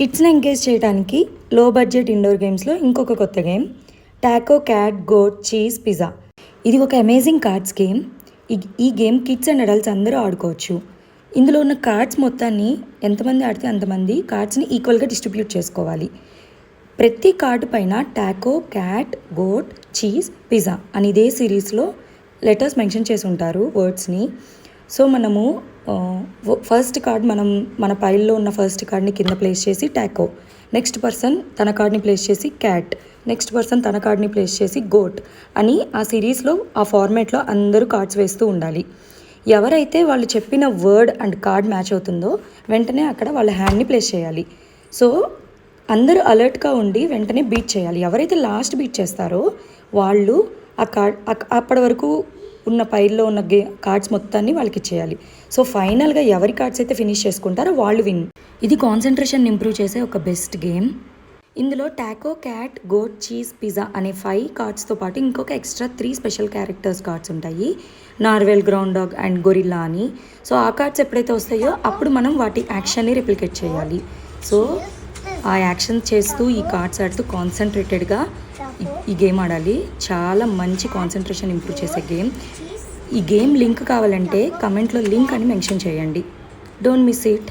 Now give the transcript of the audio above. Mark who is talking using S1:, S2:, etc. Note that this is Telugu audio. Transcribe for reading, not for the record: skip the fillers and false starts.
S1: కిడ్స్ని ఎంకరేజ్ చేయడానికి లో బడ్జెట్ ఇండోర్ గేమ్స్లో ఇంకొక కొత్త game taco cat goat cheese pizza. ఇది ఒక అమేజింగ్ కార్డ్స్ గేమ్. ఈ గేమ్ కిడ్స్ అండ్ అడల్ట్స్ అందరూ ఆడుకోవచ్చు. ఇందులో ఉన్న కార్డ్స్ మొత్తాన్ని ఎంతమంది ఆడితే అంతమంది కార్డ్స్ని ఈక్వల్గా డిస్ట్రిబ్యూట్ చేసుకోవాలి. ప్రతి కార్డు పైన taco cat goat cheese pizza అని ఇదే సిరీస్లో లెటర్స్ మెన్షన్ చేసి ఉంటారు, వర్డ్స్ని. సో మనము ఫస్ట్ కార్డ్ మన పైల్లో ఉన్న ఫస్ట్ కార్డ్ని కింద ప్లేస్ చేసి టాకో, నెక్స్ట్ పర్సన్ తన కార్డ్ని ప్లేస్ చేసి క్యాట్, నెక్స్ట్ పర్సన్ తన కార్డ్ని ప్లేస్ చేసి గోట్ అని ఆ సిరీస్లో ఆ ఫార్మేట్లో అందరూ కార్డ్స్ వేస్తూ ఉండాలి. ఎవరైతే వాళ్ళు చెప్పిన వర్డ్ అండ్ కార్డ్ మ్యాచ్ అవుతుందో వెంటనే అక్కడ వాళ్ళ హ్యాండ్ని ప్లేస్ చేయాలి. సో అందరూ అలర్ట్గా ఉండి వెంటనే బీట్ చేయాలి. ఎవరైతే లాస్ట్ బీట్ చేస్తారో వాళ్ళు ఆ కార్డ్ అప్పటి వరకు ఉన్న పైల్లో ఉన్న కార్డ్స్ మొత్తాన్ని వాళ్ళకి ఇచ్చేయాలి. సో ఫైనల్గా ఎవరి కార్డ్స్ అయితే ఫినిష్ చేసుకుంటారో వాళ్ళు విన్. ఇది కాన్సన్ట్రేషన్ ఇంప్రూవ్ చేసే ఒక బెస్ట్ గేమ్. ఇందులో taco cat goat cheese pizza అనే 5 కార్డ్స్తో పాటు ఇంకొక ఎక్స్ట్రా 3 స్పెషల్ క్యారెక్టర్స్ కార్డ్స్ ఉంటాయి, narwhal, ground dog and gorilla అని. సో ఆ కార్డ్స్ ఎప్పుడైతే వస్తాయో అప్పుడు మనం వాటి యాక్షన్ని రిప్లికేట్ చేయాలి. సో ఆ యాక్షన్ చేస్తూ ఈ కార్డ్స్ ఆడుతూ కాన్సన్ట్రేటెడ్గా ఈ గేమ్ ఆడాలి. చాలా మంచి కాన్సన్ట్రేషన్ ఇంప్రూవ్ చేసే గేమ్. ఈ గేమ్ లింక్ కావాలంటే కమెంట్లో లింక్ అని మెన్షన్ చేయండి. Don't miss it.